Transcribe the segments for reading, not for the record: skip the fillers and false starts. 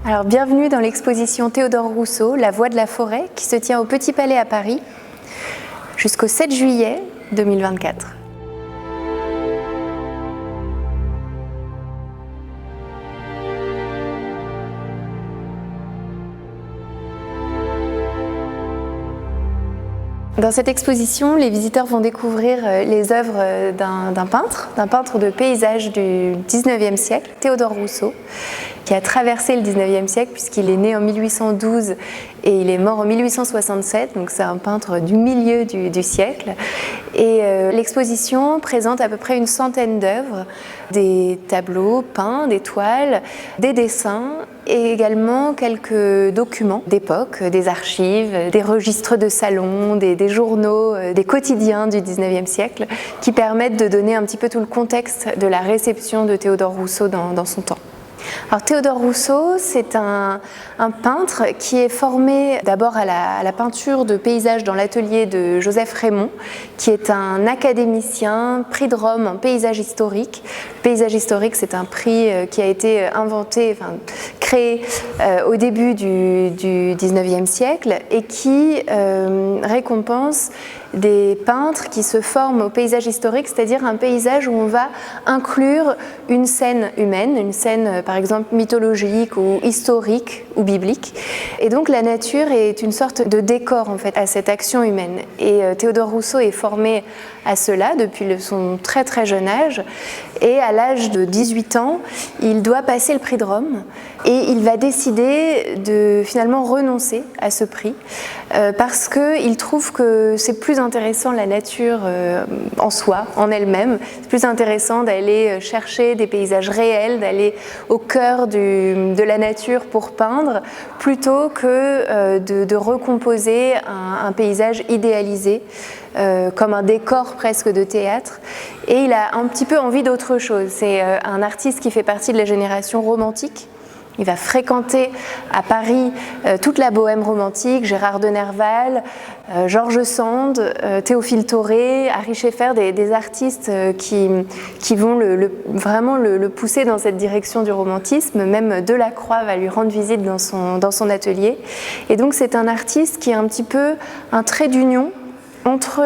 Alors, bienvenue dans l'exposition Théodore Rousseau, La Voix de la forêt, qui se tient au Petit Palais à Paris jusqu'au 7 juillet 2024. Dans cette exposition, les visiteurs vont découvrir les œuvres d'un peintre de paysage du 19e siècle, Théodore Rousseau, qui a traversé le 19e siècle puisqu'il est né en 1812 et il est mort en 1867, donc c'est un peintre du milieu du siècle. Et l'exposition présente à peu près une centaine d'œuvres, des tableaux peints, des toiles, des dessins et également quelques documents d'époque, des archives, des registres de salon, des journaux, des quotidiens du 19e siècle qui permettent de donner un petit peu tout le contexte de la réception de Théodore Rousseau dans son temps. Alors, Théodore Rousseau, c'est un peintre qui est formé d'abord à la peinture de paysages dans l'atelier de Joseph Rémond, qui est un académicien, prix de Rome en paysage historique. Le paysage historique, c'est un prix qui a été créé au début du 19e siècle et qui récompense des peintres qui se forment au paysage historique, c'est-à-dire un paysage où on va inclure une scène humaine, une scène par exemple mythologique ou historique ou biblique. Et donc la nature est une sorte de décor en fait à cette action humaine. Et Théodore Rousseau est formé à cela depuis son très très jeune âge. Et à l'âge de 18 ans, il doit passer le prix de Rome et il va décider de finalement renoncer à ce prix parce qu'il trouve que c'est plus intéressant la nature en soi, en elle-même. C'est plus intéressant d'aller chercher des paysages réels, d'aller au cœur de la nature pour peindre, plutôt que de recomposer un paysage idéalisé, comme un décor presque de théâtre. Et il a un petit peu envie d'autre chose. C'est un artiste qui fait partie de la génération romantique. Il va fréquenter à Paris toute la bohème romantique, Gérard de Nerval, George Sand, Théophile Thoré, Ary Scheffer, des artistes qui vont vraiment le pousser dans cette direction du romantisme. Même Delacroix va lui rendre visite dans son atelier. Et donc c'est un artiste qui est un petit peu un trait d'union entre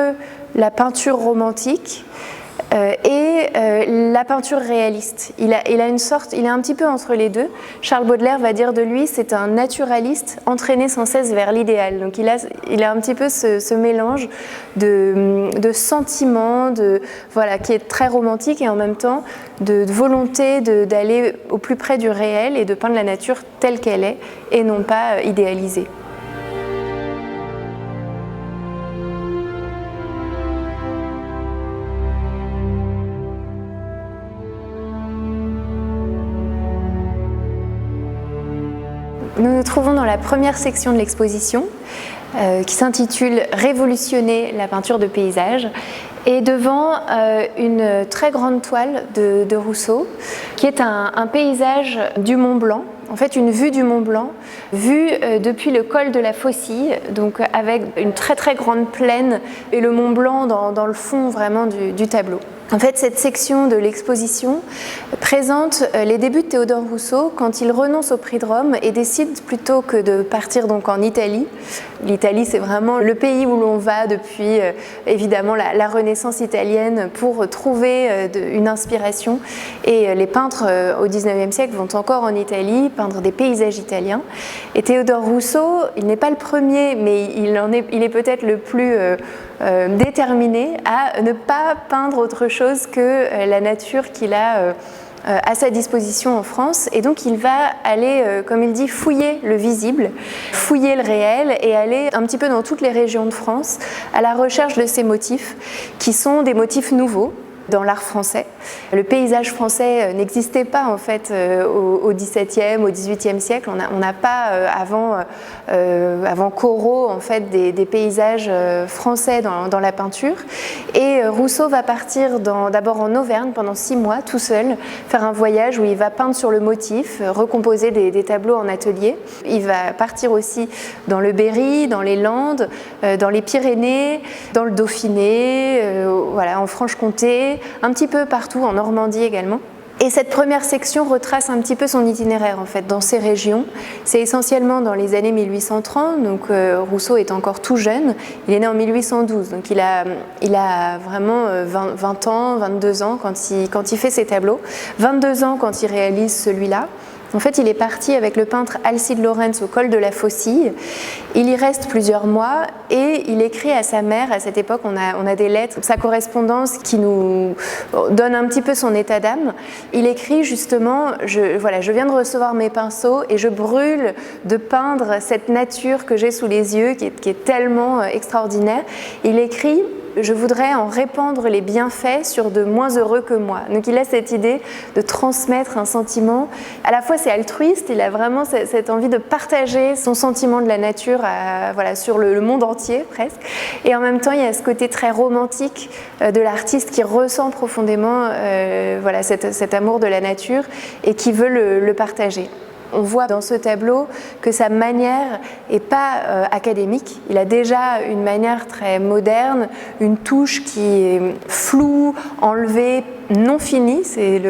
la peinture romantique et la peinture réaliste. Il est un petit peu entre les deux. Charles Baudelaire va dire de lui, c'est un naturaliste entraîné sans cesse vers l'idéal. Donc il a un petit peu ce mélange de sentiments, qui est très romantique et en même temps de volonté d'aller au plus près du réel et de peindre la nature telle qu'elle est et non pas idéalisée. Nous nous trouvons dans la première section de l'exposition qui s'intitule « Révolutionner la peinture de paysage » et devant une très grande toile de Rousseau qui est un paysage du Mont Blanc, en fait une vue du Mont Blanc, vue depuis le col de la Faucille, donc avec une très très grande plaine et le Mont Blanc dans le fond vraiment du tableau. En fait, cette section de l'exposition présente les débuts de Théodore Rousseau quand il renonce au prix de Rome et décide plutôt que de partir donc en Italie. L'Italie, c'est vraiment le pays où l'on va depuis évidemment la Renaissance italienne pour trouver une inspiration. Et les peintres au XIXe siècle vont encore en Italie peindre des paysages italiens. Et Théodore Rousseau, il n'est pas le premier, mais il est peut-être le plus déterminé à ne pas peindre autre chose que la nature qu'il a à sa disposition en France. Et donc il va aller, comme il dit, fouiller le visible, fouiller le réel et aller un petit peu dans toutes les régions de France à la recherche de ces motifs qui sont des motifs nouveaux dans l'art français. Le paysage français n'existait pas en fait au XVIIe, au XVIIIe siècle. On n'a pas avant Corot en fait des paysages français dans la peinture. Et Rousseau va partir d'abord en Auvergne pendant 6 mois tout seul, faire un voyage où il va peindre sur le motif, recomposer des tableaux en atelier. Il va partir aussi dans le Berry, dans les Landes, dans les Pyrénées, dans le Dauphiné, en Franche-Comté, un petit peu partout, en Normandie également. Et cette première section retrace un petit peu son itinéraire en fait dans ces régions. C'est essentiellement dans les années 1830, donc Rousseau est encore tout jeune, il est né en 1812, donc il a vraiment 20 ans, 22 ans quand il fait ses tableaux, 22 ans quand il réalise celui-là. En fait, il est parti avec le peintre Alcide Lorentz au col de la Faucille. Il y reste plusieurs mois et il écrit à sa mère. À cette époque, on a des lettres, sa correspondance qui nous donne un petit peu son état d'âme. Il écrit justement, je viens de recevoir mes pinceaux et je brûle de peindre cette nature que j'ai sous les yeux, qui est tellement extraordinaire. Il écrit: je voudrais en répandre les bienfaits sur de moins heureux que moi. Donc il a cette idée de transmettre un sentiment. À la fois c'est altruiste, il a vraiment cette envie de partager son sentiment de la nature sur le monde entier presque. Et en même temps il y a ce côté très romantique de l'artiste qui ressent profondément cet amour de la nature et qui veut le partager. On voit dans ce tableau que sa manière n'est pas académique. Il a déjà une manière très moderne, une touche qui est floue, enlevée, non finie. C'est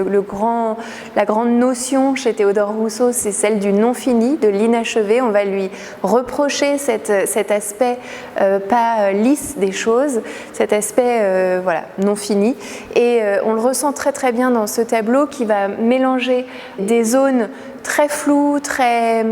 la grande notion chez Théodore Rousseau, c'est celle du non fini, de l'inachevé. On va lui reprocher cet aspect pas lisse des choses, cet aspect non fini. Et on le ressent très très bien dans ce tableau qui va mélanger des zones très floues, très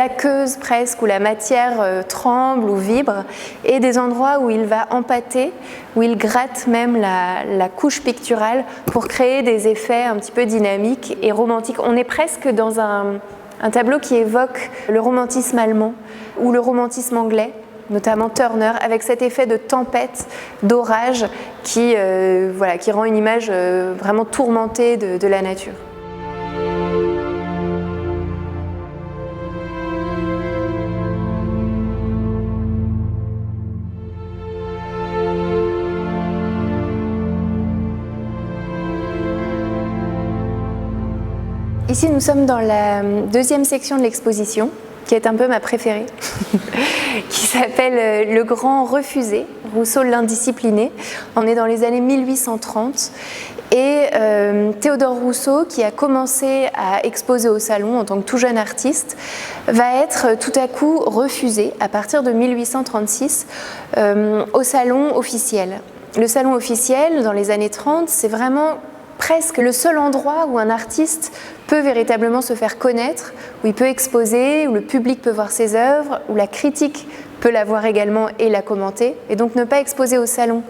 aqueuses presque, où la matière tremble ou vibre, et des endroits où il va empâter, où il gratte même la couche picturale pour créer des effets un petit peu dynamiques et romantiques. On est presque dans un tableau qui évoque le romantisme allemand ou le romantisme anglais, notamment Turner, avec cet effet de tempête, d'orage qui rend une image vraiment tourmentée de la nature. Ici, nous sommes dans la deuxième section de l'exposition, qui est un peu ma préférée, qui s'appelle Le Grand Refusé, Rousseau l'Indiscipliné. On est dans les années 1830 et Théodore Rousseau, qui a commencé à exposer au Salon en tant que tout jeune artiste, va être tout à coup refusé à partir de 1836 au Salon officiel. Le Salon officiel, dans les années 30, c'est vraiment presque le seul endroit où un artiste peut véritablement se faire connaître, où il peut exposer, où le public peut voir ses œuvres, où la critique peut la voir également et la commenter. Et donc ne pas exposer au salon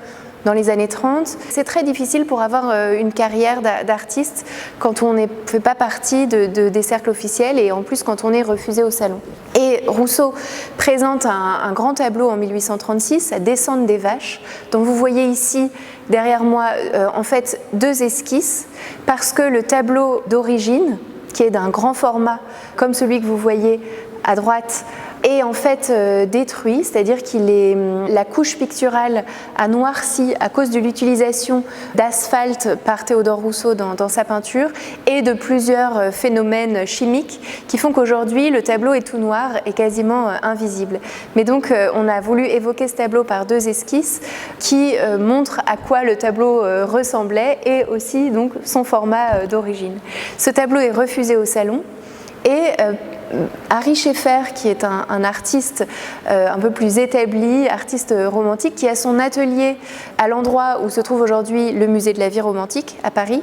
dans les années 30, c'est très difficile pour avoir une carrière d'artiste quand on ne fait pas partie des cercles officiels et en plus quand on est refusé au salon. Et Rousseau présente un grand tableau en 1836, sa Descente des vaches, dont vous voyez ici derrière moi en fait deux esquisses, parce que le tableau d'origine, qui est d'un grand format comme celui que vous voyez à droite, est en fait détruit, c'est-à-dire la couche picturale a noirci à cause de l'utilisation d'asphalte par Théodore Rousseau dans sa peinture et de plusieurs phénomènes chimiques qui font qu'aujourd'hui le tableau est tout noir et quasiment invisible. Mais donc on a voulu évoquer ce tableau par deux esquisses qui montrent à quoi le tableau ressemblait et aussi donc son format d'origine. Ce tableau est refusé au salon et Ary Scheffer, qui est un artiste un peu plus établi, artiste romantique, qui a son atelier à l'endroit où se trouve aujourd'hui le musée de la vie romantique à Paris,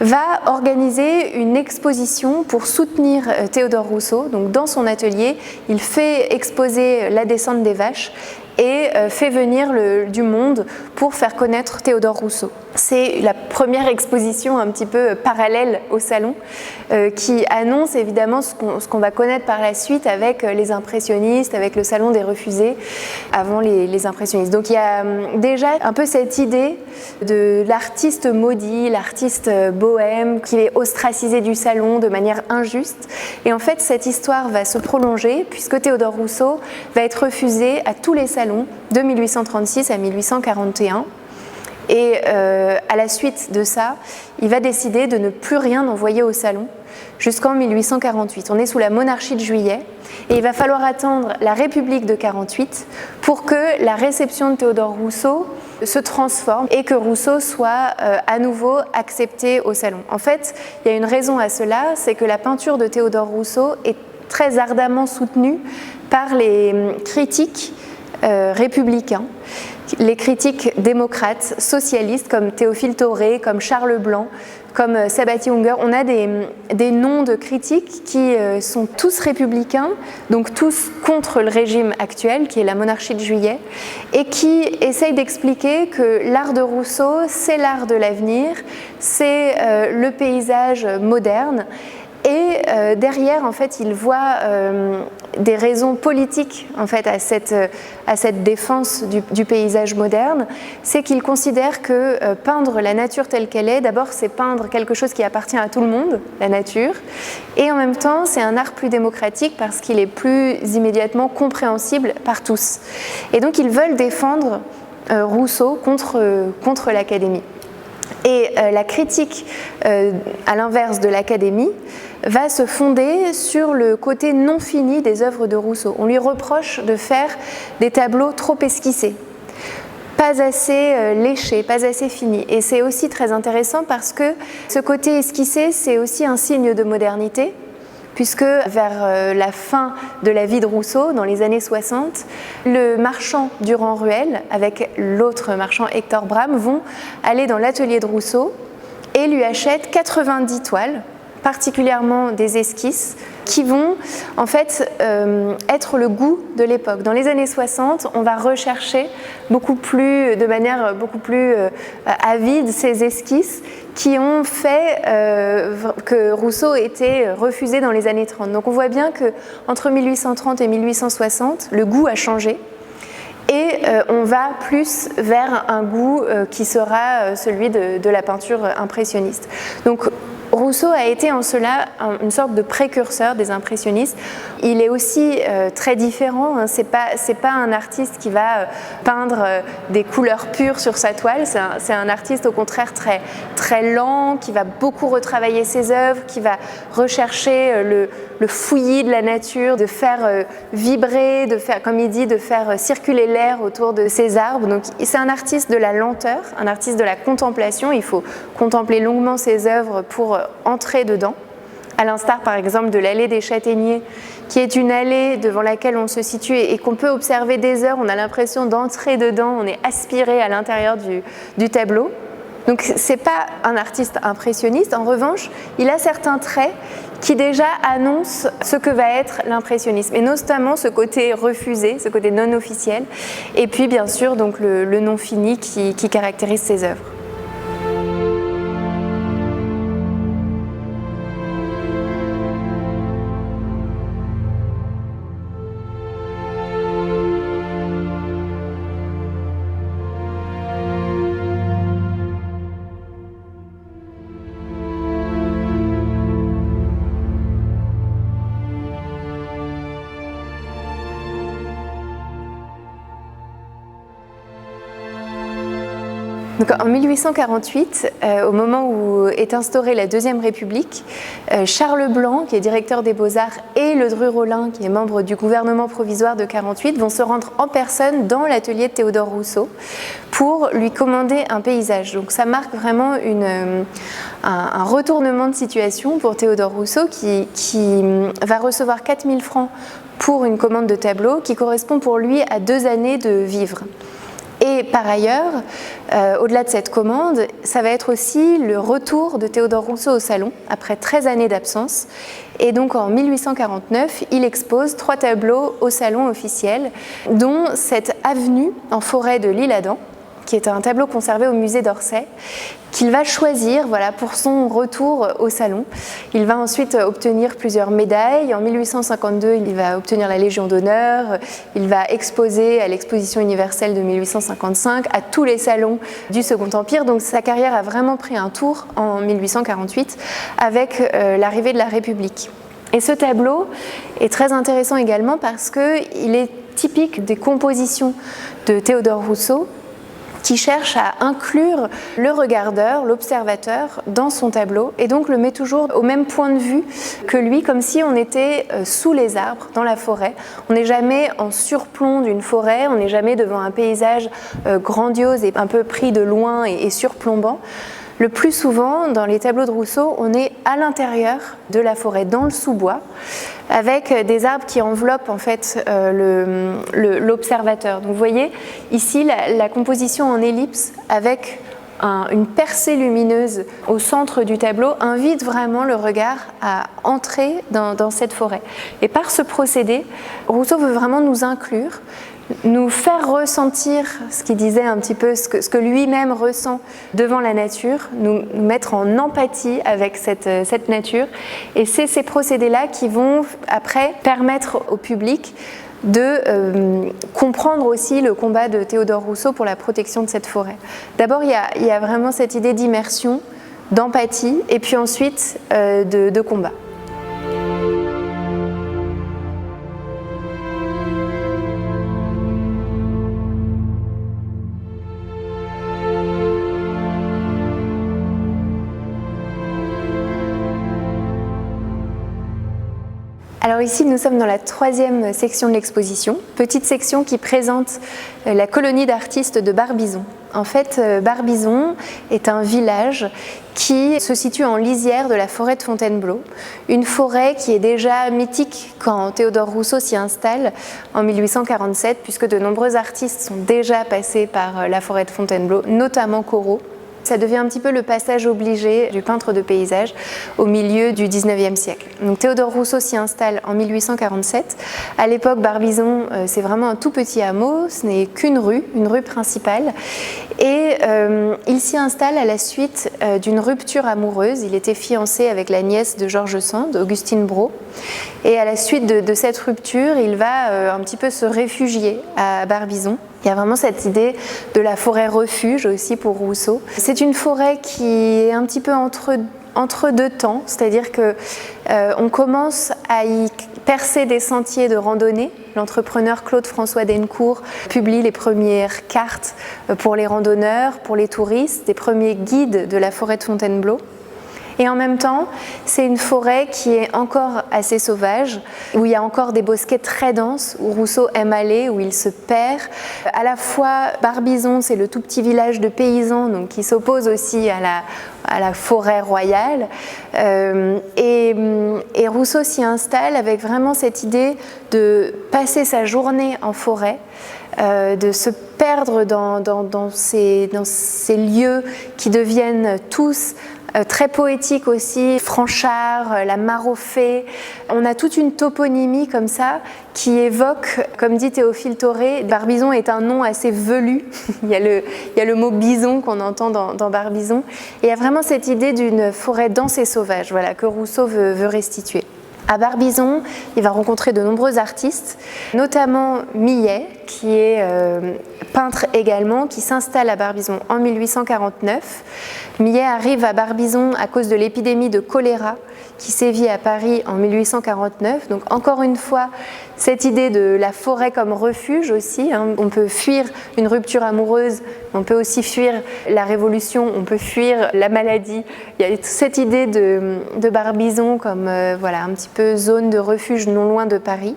va organiser une exposition pour soutenir Théodore Rousseau. Donc dans son atelier, il fait exposer la Descente des vaches et fait venir du monde pour faire connaître Théodore Rousseau. C'est la première exposition un petit peu parallèle au salon qui annonce évidemment ce qu'on va connaître par la suite avec les impressionnistes, avec le salon des refusés avant les impressionnistes. Donc il y a déjà un peu cette idée de l'artiste maudit, l'artiste bohème qui est ostracisé du salon de manière injuste. Et en fait cette histoire va se prolonger puisque Théodore Rousseau va être refusé à tous les salons de 1836 à 1841. Et à la suite de ça, il va décider de ne plus rien envoyer au salon jusqu'en 1848. On est sous la monarchie de Juillet et il va falloir attendre la République de 48 pour que la réception de Théodore Rousseau se transforme et que Rousseau soit à nouveau accepté au Salon. En fait, il y a une raison à cela, c'est que la peinture de Théodore Rousseau est très ardemment soutenue par les critiques républicains, les critiques démocrates, socialistes comme Théophile Thoré, comme Charles Blanc, comme Sabatier Unger. On a des noms de critiques qui sont tous républicains, donc tous contre le régime actuel, qui est la monarchie de Juillet, et qui essayent d'expliquer que l'art de Rousseau, c'est l'art de l'avenir, c'est le paysage moderne. Et derrière, en fait, il voit des raisons politiques en fait, à cette défense du paysage moderne. C'est qu'il considère que peindre la nature telle qu'elle est, d'abord, c'est peindre quelque chose qui appartient à tout le monde, la nature, et en même temps, c'est un art plus démocratique parce qu'il est plus immédiatement compréhensible par tous. Et donc, ils veulent défendre Rousseau contre l'Académie. Et la critique, à l'inverse de l'Académie, va se fonder sur le côté non fini des œuvres de Rousseau. On lui reproche de faire des tableaux trop esquissés, pas assez léchés, pas assez finis. Et c'est aussi très intéressant parce que ce côté esquissé, c'est aussi un signe de modernité, puisque vers la fin de la vie de Rousseau, dans les années 60, le marchand Durand-Ruel, avec l'autre marchand Hector Bram, vont aller dans l'atelier de Rousseau et lui achètent 90 toiles, particulièrement des esquisses, qui vont en fait être le goût de l'époque. Dans les années 60, on va rechercher de manière beaucoup plus avide ces esquisses qui ont fait que Rousseau était refusé dans les années 30. Donc on voit bien qu'entre 1830 et 1860, le goût a changé. Et on va plus vers un goût qui sera celui de la peinture impressionniste. Donc Rousseau a été en cela une sorte de précurseur des impressionnistes. Il est aussi très différent, hein. C'est pas un artiste qui va peindre des couleurs pures sur sa toile, c'est un artiste au contraire très, très lent, qui va beaucoup retravailler ses œuvres, qui va rechercher le fouillis de la nature, de faire vibrer, de faire, comme il dit, de faire circuler l'air autour de ses arbres. Donc c'est un artiste de la lenteur, un artiste de la contemplation. Il faut contempler longuement ses œuvres pour entrer dedans, à l'instar par exemple de l'allée des Châtaigniers, qui est une allée devant laquelle on se situe et qu'on peut observer des heures, on a l'impression d'entrer dedans, on est aspiré à l'intérieur du tableau. Donc c'est pas un artiste impressionniste, en revanche, il a certains traits qui déjà annoncent ce que va être l'impressionnisme, et notamment ce côté refusé, ce côté non officiel, et puis bien sûr donc le non fini qui caractérise ses œuvres. Donc en 1848, au moment où est instaurée la Deuxième République, Charles Blanc, qui est directeur des Beaux-Arts, et Ledru Rollin, qui est membre du gouvernement provisoire de 48, vont se rendre en personne dans l'atelier de Théodore Rousseau pour lui commander un paysage. Donc ça marque vraiment un retournement de situation pour Théodore Rousseau qui va recevoir 4000 francs pour une commande de tableau qui correspond pour lui à 2 années de vivres. Et par ailleurs, au-delà de cette commande, ça va être aussi le retour de Théodore Rousseau au Salon, après 13 années d'absence. Et donc en 1849, il expose 3 tableaux au Salon officiel, dont cette avenue en forêt de l'Isle-Adam, qui est un tableau conservé au musée d'Orsay, qu'il va choisir pour son retour au Salon. Il va ensuite obtenir plusieurs médailles. En 1852, il va obtenir la Légion d'honneur. Il va exposer à l'Exposition universelle de 1855, à tous les salons du Second Empire. Donc sa carrière a vraiment pris un tour en 1848 avec l'arrivée de la République. Et ce tableau est très intéressant également parce qu'il est typique des compositions de Théodore Rousseau. qui cherche à inclure le regardeur, l'observateur, dans son tableau et donc le met toujours au même point de vue que lui, comme si on était sous les arbres, dans la forêt. On n'est jamais en surplomb d'une forêt, on n'est jamais devant un paysage grandiose et un peu pris de loin et surplombant. Le plus souvent, dans les tableaux de Rousseau, on est à l'intérieur de la forêt, dans le sous-bois, avec des arbres qui enveloppent en fait l'observateur. Donc vous voyez ici la composition en ellipse avec une percée lumineuse au centre du tableau invite vraiment le regard à entrer dans cette forêt. Et par ce procédé, Rousseau veut vraiment nous inclure, nous faire ressentir ce qu'il disait un petit peu, ce que lui-même ressent devant la nature, nous mettre en empathie avec cette nature. Et c'est ces procédés-là qui vont après permettre au public de comprendre aussi le combat de Théodore Rousseau pour la protection de cette forêt. D'abord, il y a vraiment cette idée d'immersion, d'empathie, et puis ensuite de combat. Alors ici, nous sommes dans la 3e section de l'exposition, petite section qui présente la colonie d'artistes de Barbizon. En fait, Barbizon est un village qui se situe en lisière de la forêt de Fontainebleau, une forêt qui est déjà mythique quand Théodore Rousseau s'y installe en 1847, puisque de nombreux artistes sont déjà passés par la forêt de Fontainebleau, notamment Corot. Ça devient un petit peu le passage obligé du peintre de paysage au milieu du 19e siècle. Donc Théodore Rousseau s'y installe en 1847. À l'époque, Barbizon, c'est vraiment un tout petit hameau, ce n'est qu'une rue, une rue principale. Et il s'y installe à la suite d'une rupture amoureuse. Il était fiancé avec la nièce de George Sand, Augustine Brault. Et à la suite de cette rupture, il va un petit peu se réfugier à Barbizon. Il y a vraiment cette idée de la forêt refuge aussi pour Rousseau. C'est une forêt qui est un petit peu entre deux temps, c'est-à-dire que on commence à y percer des sentiers de randonnée. L'entrepreneur Claude-François Dencourt publie les premières cartes pour les randonneurs, pour les touristes, des premiers guides de la forêt de Fontainebleau. Et en même temps, c'est une forêt qui est encore assez sauvage, où il y a encore des bosquets très denses, où Rousseau aime aller, où il se perd. À la fois, Barbizon, c'est le tout petit village de paysans, donc qui s'oppose aussi à la forêt royale. Et Rousseau s'y installe avec vraiment cette idée de passer sa journée en forêt, de se perdre dans ces lieux qui deviennent tous très poétique aussi, Franchard, la mare aux fées. On a toute une toponymie comme ça qui évoque, comme dit Théophile Thoré, Barbizon est un nom assez velu. il y a le mot bison qu'on entend dans Barbizon. Et il y a vraiment cette idée d'une forêt dense et sauvage, voilà, que Rousseau veut restituer. À Barbizon, il va rencontrer de nombreux artistes, notamment Millet, qui est peintre également, qui s'installe à Barbizon en 1849. Millet arrive à Barbizon à cause de l'épidémie de choléra qui sévit à Paris en 1849. Donc encore une fois, cette idée de la forêt comme refuge aussi. On peut fuir une rupture amoureuse, on peut aussi fuir la révolution, on peut fuir la maladie. Il y a cette idée de Barbizon comme voilà, un petit peu zone de refuge non loin de Paris.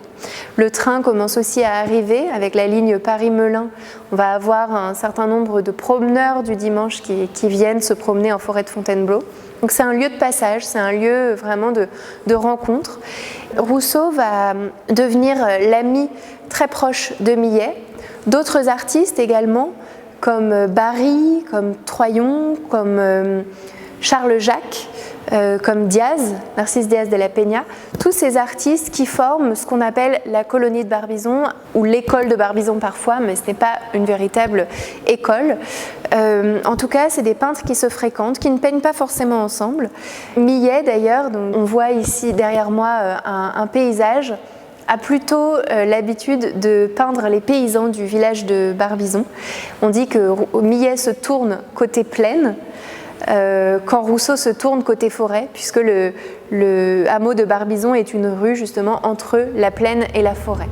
Le train commence aussi à arriver avec la ligne Paris-Melun. On va avoir un certain nombre de promeneurs du dimanche qui viennent se promener en forêt de Fontainebleau. Donc c'est un lieu de passage, c'est un lieu vraiment de rencontre. Rousseau va devenir l'ami très proche de Millet. D'autres artistes également, comme Barye, comme Troyon, comme Charles Jacques, comme Diaz, Narcisse Diaz de la Peña, tous ces artistes qui forment ce qu'on appelle la colonie de Barbizon ou l'école de Barbizon parfois, mais ce n'est pas une véritable école. En tout cas, c'est des peintres qui se fréquentent, qui ne peignent pas forcément ensemble. Millet d'ailleurs, on voit ici derrière moi un paysage, a plutôt l'habitude de peindre les paysans du village de Barbizon. On dit que Millet se tourne côté plaine, quand Rousseau se tourne côté forêt, puisque le hameau de Barbizon est une rue justement entre la plaine et la forêt.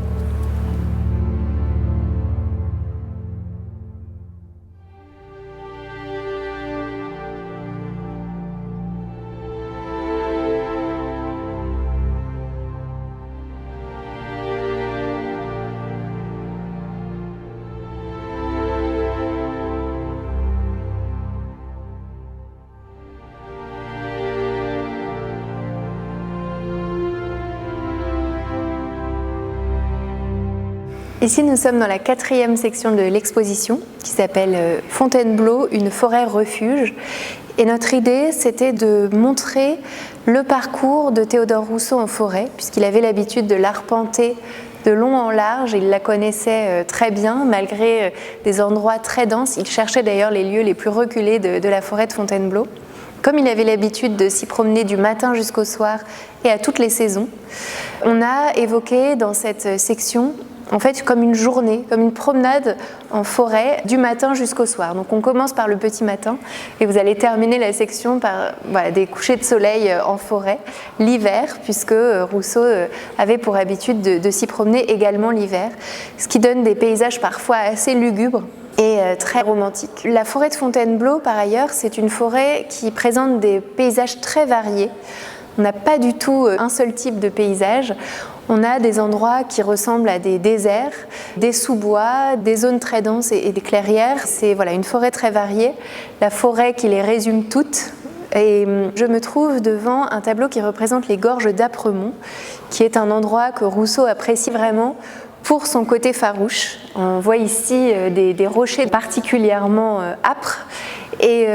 Ici, nous sommes dans la 4e section de l'exposition qui s'appelle Fontainebleau, une forêt refuge. Et notre idée, c'était de montrer le parcours de Théodore Rousseau en forêt, puisqu'il avait l'habitude de l'arpenter de long en large. Il la connaissait très bien, malgré des endroits très denses. Il cherchait d'ailleurs les lieux les plus reculés de la forêt de Fontainebleau. Comme il avait l'habitude de s'y promener du matin jusqu'au soir et à toutes les saisons, on a évoqué dans cette section en fait comme une journée, comme une promenade en forêt du matin jusqu'au soir. Donc on commence par le petit matin et vous allez terminer la section par des couchers de soleil en forêt l'hiver, puisque Rousseau avait pour habitude de s'y promener également l'hiver, ce qui donne des paysages parfois assez lugubres et très romantiques. La forêt de Fontainebleau, par ailleurs, c'est une forêt qui présente des paysages très variés. On n'a pas du tout un seul type de paysage. On a des endroits qui ressemblent à des déserts, des sous-bois, des zones très denses et des clairières. C'est une forêt très variée, la forêt qui les résume toutes. Et je me trouve devant un tableau qui représente les gorges d'Apremont, qui est un endroit que Rousseau apprécie vraiment pour son côté farouche. On voit ici des rochers particulièrement âpres. Et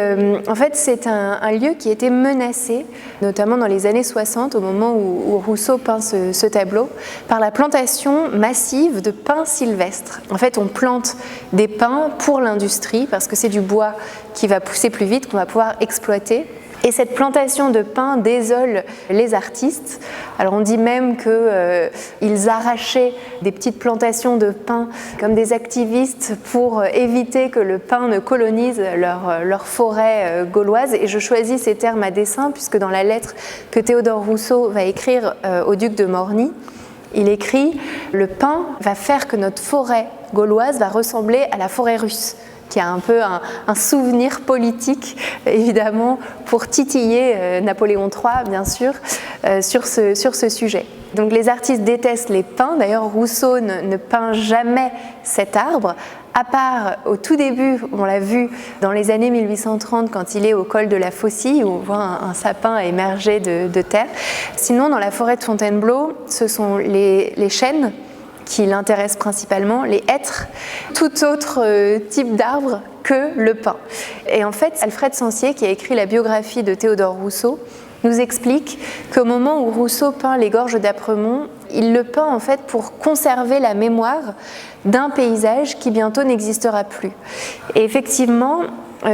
en fait, c'est un lieu qui était menacé, notamment dans les années 60, au moment où Rousseau peint ce tableau, par la plantation massive de pins sylvestres. En fait, on plante des pins pour l'industrie, parce que c'est du bois qui va pousser plus vite, qu'on va pouvoir exploiter. Et cette plantation de pins désole les artistes. Alors on dit même qu'ils arrachaient des petites plantations de pins comme des activistes pour éviter que le pin ne colonise leur forêt gauloise. Et je choisis ces termes à dessein puisque dans la lettre que Théodore Rousseau va écrire au duc de Morny, il écrit « Le pin va faire que notre forêt gauloise va ressembler à la forêt russe ». Qui a un peu un souvenir politique, évidemment, pour titiller Napoléon III, bien sûr, sur ce sujet. Donc les artistes détestent les pins. D'ailleurs, Rousseau ne peint jamais cet arbre, à part au tout début, on l'a vu dans les années 1830, quand il est au col de la Faucille, où on voit un sapin émerger de terre. Sinon, dans la forêt de Fontainebleau, ce sont les chênes qui l'intéressent principalement, les hêtres, tout autre type d'arbre que le pin. Et en fait, Alfred Sancier, qui a écrit la biographie de Théodore Rousseau, nous explique qu'au moment où Rousseau peint les gorges d'Apremont, il le peint en fait pour conserver la mémoire d'un paysage qui bientôt n'existera plus. Et effectivement,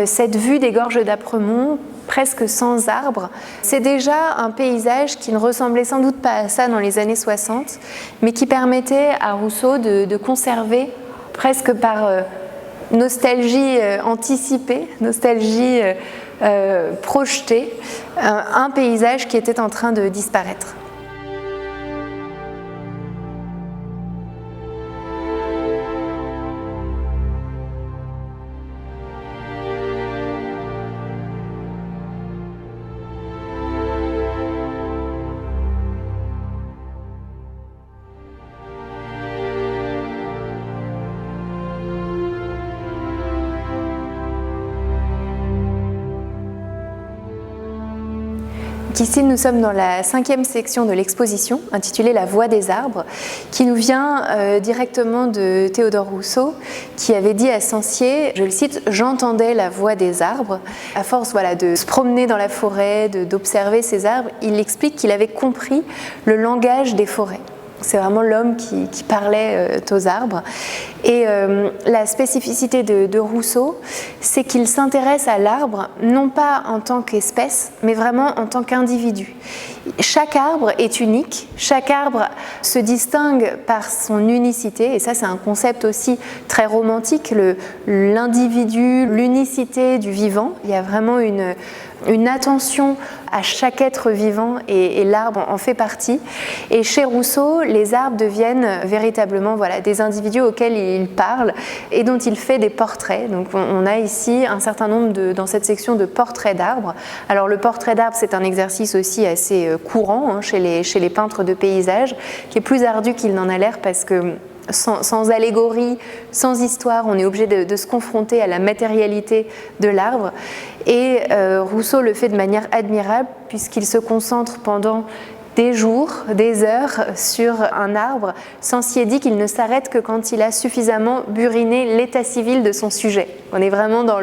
cette vue des gorges d'Apremont, presque sans arbres, c'est déjà un paysage qui ne ressemblait sans doute pas à ça dans les années 60, mais qui permettait à Rousseau de conserver, presque par nostalgie anticipée, nostalgie projetée, un paysage qui était en train de disparaître. Ici, nous sommes dans la 5e section de l'exposition, intitulée « La voix des arbres », qui nous vient directement de Théodore Rousseau, qui avait dit à Sancier, je le cite, « J'entendais la voix des arbres ». À force de se promener dans la forêt, d'observer ces arbres, il explique qu'il avait compris le langage des forêts. C'est vraiment l'homme qui parlait aux arbres. Et la spécificité de Rousseau, c'est qu'il s'intéresse à l'arbre, non pas en tant qu'espèce, mais vraiment en tant qu'individu. Chaque arbre est unique, chaque arbre se distingue par son unicité, et ça c'est un concept aussi très romantique, l'individu, l'unicité du vivant. Il y a vraiment une attention à chaque être vivant et l'arbre en fait partie. Et chez Rousseau, les arbres deviennent véritablement des individus auxquels il parle et dont il fait des portraits. Donc on a ici un certain nombre dans cette section de portraits d'arbres. Alors le portrait d'arbre, c'est un exercice aussi assez courant chez les peintres de paysages, qui est plus ardu qu'il n'en a l'air parce que sans allégorie, sans histoire, on est obligé de se confronter à la matérialité de l'arbre. Et Rousseau le fait de manière admirable puisqu'il se concentre pendant des jours, des heures sur un arbre, Censier dit qu'il ne s'arrête que quand il a suffisamment buriné l'état civil de son sujet. On est vraiment dans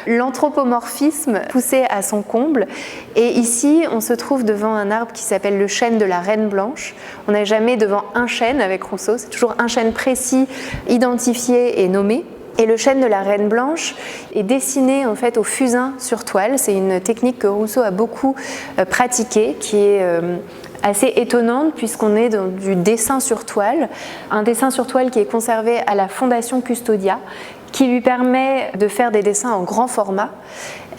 l'anthropomorphisme poussé à son comble. Et ici, on se trouve devant un arbre qui s'appelle le chêne de la Reine Blanche. On n'est jamais devant un chêne avec Rousseau, c'est toujours un chêne précis, identifié et nommé. Et le chêne de la Reine Blanche est dessiné en fait au fusain sur toile. C'est une technique que Rousseau a beaucoup pratiquée, qui est assez étonnante puisqu'on est dans du dessin sur toile. Un dessin sur toile qui est conservé à la Fondation Custodia, qui lui permet de faire des dessins en grand format,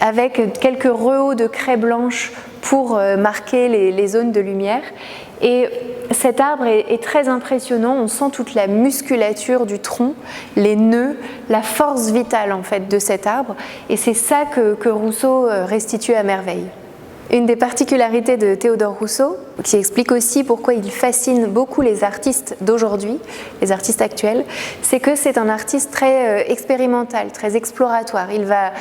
avec quelques rehauts de craie blanche pour marquer les zones de lumière. Et cet arbre est très impressionnant, on sent toute la musculature du tronc, les nœuds, la force vitale en fait de cet arbre, et c'est ça que Rousseau restitue à merveille. Une des particularités de Théodore Rousseau, qui explique aussi pourquoi il fascine beaucoup les artistes d'aujourd'hui, les artistes actuels, c'est que c'est un artiste très expérimental, très exploratoire. Il va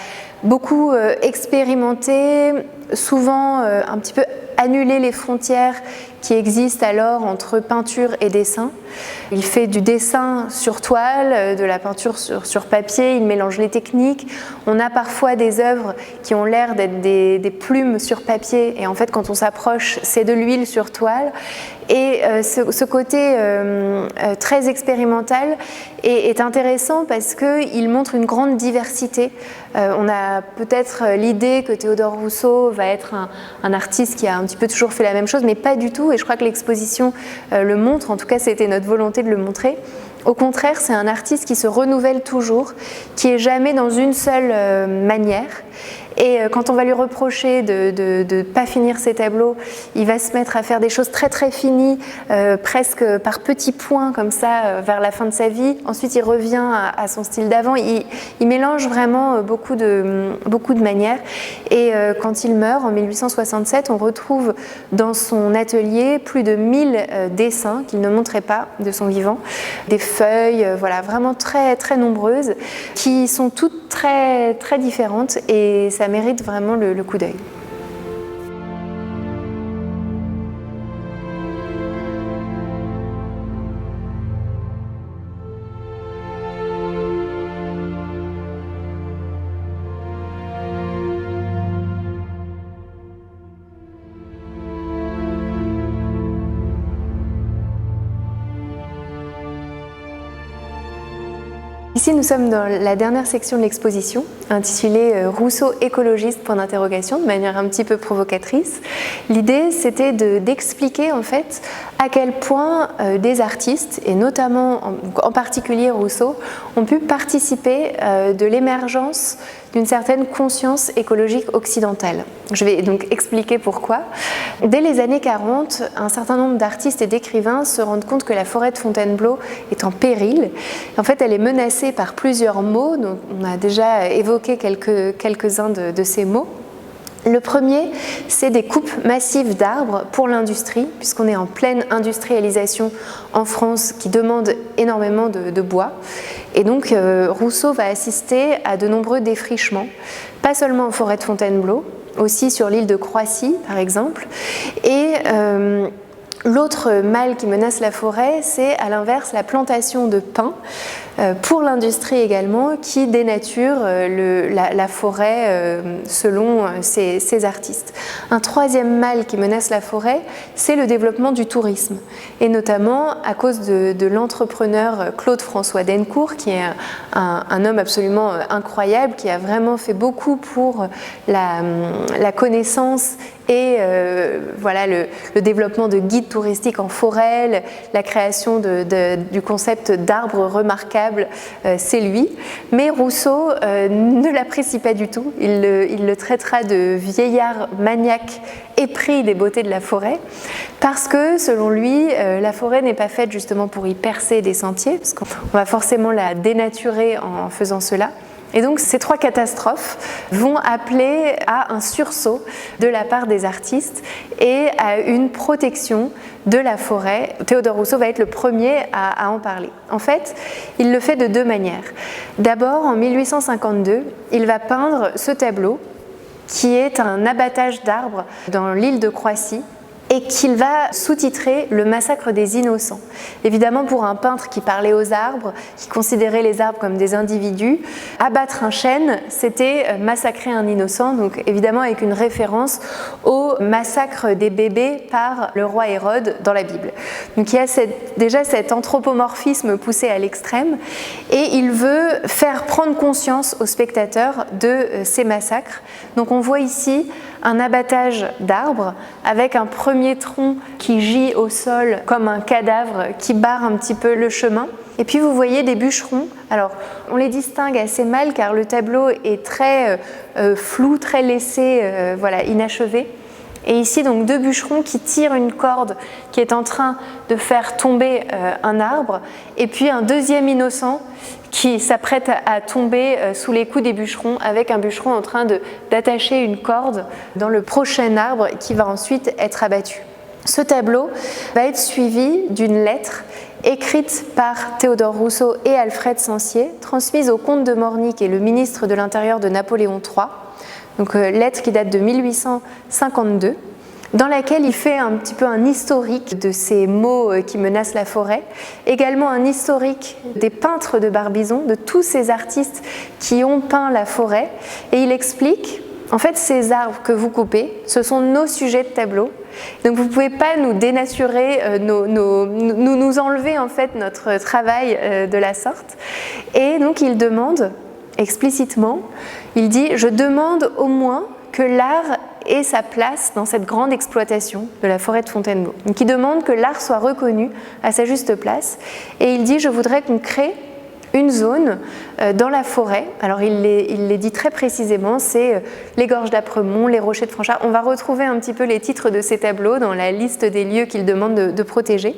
beaucoup expérimenter, souvent un petit peu annuler les frontières qui existent alors entre peinture et dessin. Il fait du dessin sur toile, de la peinture sur papier, il mélange les techniques. On a parfois des œuvres qui ont l'air d'être des plumes sur papier, et en fait quand on s'approche, c'est de l'huile sur toile. Et ce côté très expérimental est intéressant parce qu'il montre une grande diversité. On a peut-être l'idée que Théodore Rousseau va être un artiste qui a un petit peu toujours fait la même chose, mais pas du tout, et je crois que l'exposition le montre, en tout cas c'était notre volonté de le montrer. Au contraire, c'est un artiste qui se renouvelle toujours, qui est jamais dans une seule manière. Et quand on va lui reprocher de ne pas finir ses tableaux, il va se mettre à faire des choses très très finies, presque par petits points comme ça, vers la fin de sa vie. Ensuite, il revient à son style d'avant. Il mélange vraiment beaucoup de manières. Et quand il meurt en 1867, on retrouve dans son atelier plus de 1000 dessins qu'il ne montrait pas de son vivant, des feuilles, voilà, vraiment très très nombreuses, qui sont toutes très très différentes, et ça mérite vraiment le coup d'œil. Ici, nous sommes dans la dernière section de l'exposition, intitulée « Rousseau écologiste ?» de manière un petit peu provocatrice. L'idée, c'était d'expliquer en fait à quel point des artistes, et notamment en particulier Rousseau, ont pu participer de l'émergence d'une certaine conscience écologique occidentale. Je vais donc expliquer pourquoi. Dès les années 40, un certain nombre d'artistes et d'écrivains se rendent compte que la forêt de Fontainebleau est en péril. En fait, elle est menacée par plusieurs maux, dont on a déjà évoqué quelques-uns de ces maux. Le premier, c'est des coupes massives d'arbres pour l'industrie, puisqu'on est en pleine industrialisation en France qui demande énormément de bois. Et donc Rousseau va assister à de nombreux défrichements, pas seulement en forêt de Fontainebleau, aussi sur l'île de Croissy par exemple. Et l'autre mal qui menace la forêt, c'est à l'inverse la plantation de pins pour l'industrie également, qui dénature la forêt selon ces artistes. Un troisième mal qui menace la forêt, c'est le développement du tourisme, et notamment à cause de l'entrepreneur Claude-François Dencourt, qui est un homme absolument incroyable, qui a vraiment fait beaucoup pour la connaissance et voilà, le développement de guides touristiques en forêt, la création du concept d'arbres remarquables, c'est lui. Mais Rousseau ne l'apprécie pas du tout. Il le traitera de vieillard maniaque épris des beautés de la forêt, parce que selon lui, la forêt n'est pas faite justement pour y percer des sentiers, parce qu'on va forcément la dénaturer en faisant cela. Et donc ces trois catastrophes vont appeler à un sursaut de la part des artistes et à une protection de la forêt. Théodore Rousseau va être le premier à en parler. En fait, il le fait de deux manières. D'abord, en 1852, il va peindre ce tableau qui est un abattage d'arbres dans l'île de Croissy. et qu'il va sous-titrer le massacre des innocents. Évidemment, pour un peintre qui parlait aux arbres, qui considérait les arbres comme des individus, abattre un chêne, c'était massacrer un innocent, donc évidemment avec une référence au massacre des bébés par le roi Hérode dans la Bible. Donc il y a déjà cet anthropomorphisme poussé à l'extrême, et il veut faire prendre conscience aux spectateurs de ces massacres. Donc on voit ici un abattage d'arbres avec un premier tronc qui gît au sol comme un cadavre qui barre un petit peu le chemin. Et puis vous voyez des bûcherons. Alors on les distingue assez mal car le tableau est très flou, très laissé, inachevé. Et ici donc deux bûcherons qui tirent une corde qui est en train de faire tomber un arbre, et puis un deuxième innocent qui s'apprête à tomber sous les coups des bûcherons, avec un bûcheron en train d'attacher une corde dans le prochain arbre qui va ensuite être abattu. Ce tableau va être suivi d'une lettre écrite par Théodore Rousseau et Alfred Sancier, transmise au comte de Morny, qui est le ministre de l'Intérieur de Napoléon III, donc lettre qui date de 1852, dans laquelle il fait un petit peu un historique de ces maux qui menacent la forêt, également un historique des peintres de Barbizon, de tous ces artistes qui ont peint la forêt, et il explique, en fait, ces arbres que vous coupez, ce sont nos sujets de tableau, donc vous ne pouvez pas nous dénaturer, nous enlever en fait notre travail de la sorte. Et donc il demande explicitement, il dit « Je demande au moins que l'art ait sa place dans cette grande exploitation de la forêt de Fontainebleau. » Donc il demande que l'art soit reconnu à sa juste place, et il dit « Je voudrais qu'on crée une zone dans la forêt ». Alors il les dit très précisément, c'est les gorges d'Apremont, les rochers de Franchard. On va retrouver un petit peu les titres de ces tableaux dans la liste des lieux qu'il demande de protéger.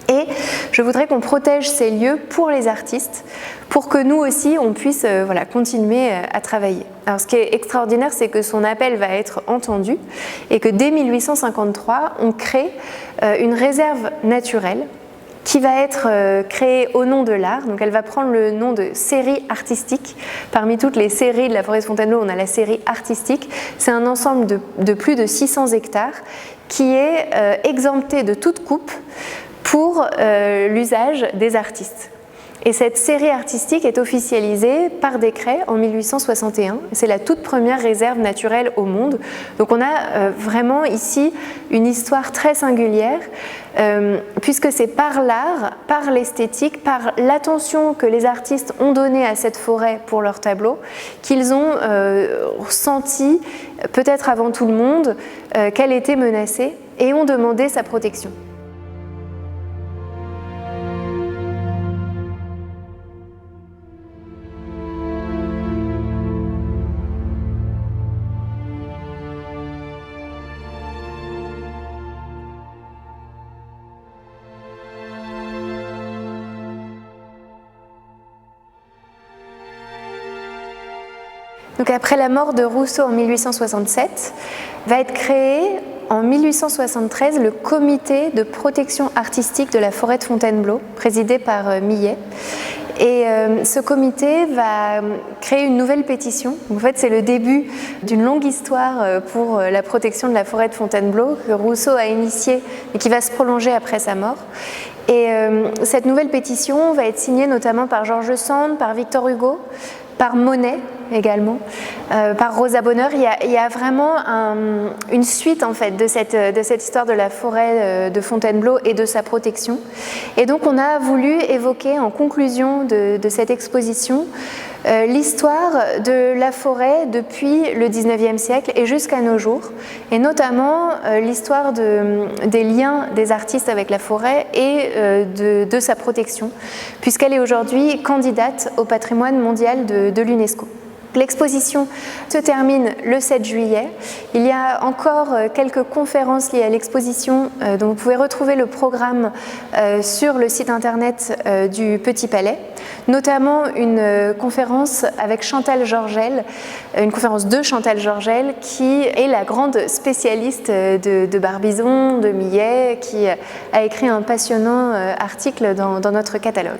Et je voudrais qu'on protège ces lieux pour les artistes, pour que nous aussi on puisse continuer à travailler. Alors ce qui est extraordinaire, c'est que son appel va être entendu et que dès 1853, on crée une réserve naturelle qui va être créée au nom de l'art. Donc elle va prendre le nom de série artistique. Parmi toutes les séries de la forêt de Fontainebleau, on a la série artistique. C'est un ensemble de plus de 600 hectares qui est exempté de toute coupe pour l'usage des artistes. Et cette série artistique est officialisée par décret en 1861. C'est la toute première réserve naturelle au monde. Donc on a vraiment ici une histoire très singulière, puisque c'est par l'art, par l'esthétique, par l'attention que les artistes ont donnée à cette forêt pour leurs tableaux, qu'ils ont senti, peut-être avant tout le monde, qu'elle était menacée et ont demandé sa protection. Donc après la mort de Rousseau en 1867, va être créé en 1873 le comité de protection artistique de la forêt de Fontainebleau, présidé par Millet. Et ce comité va créer une nouvelle pétition. En fait, c'est le début d'une longue histoire pour la protection de la forêt de Fontainebleau que Rousseau a initiée et qui va se prolonger après sa mort. Et cette nouvelle pétition va être signée notamment par George Sand, par Victor Hugo, par Monet également, par Rosa Bonheur. Il y a vraiment une suite en fait de cette histoire de la forêt de Fontainebleau et de sa protection. Et donc on a voulu évoquer en conclusion de cette exposition l'histoire de la forêt depuis le 19e siècle et jusqu'à nos jours, et notamment l'histoire des liens des artistes avec la forêt et de sa protection, puisqu'elle est aujourd'hui candidate au patrimoine mondial de l'UNESCO. L'exposition se termine le 7 juillet. Il y a encore quelques conférences liées à l'exposition dont vous pouvez retrouver le programme sur le site internet du Petit Palais, notamment une conférence avec Chantal Georgel, une conférence de Chantal Georgel qui est la grande spécialiste de Barbizon, de Millet, qui a écrit un passionnant article dans notre catalogue.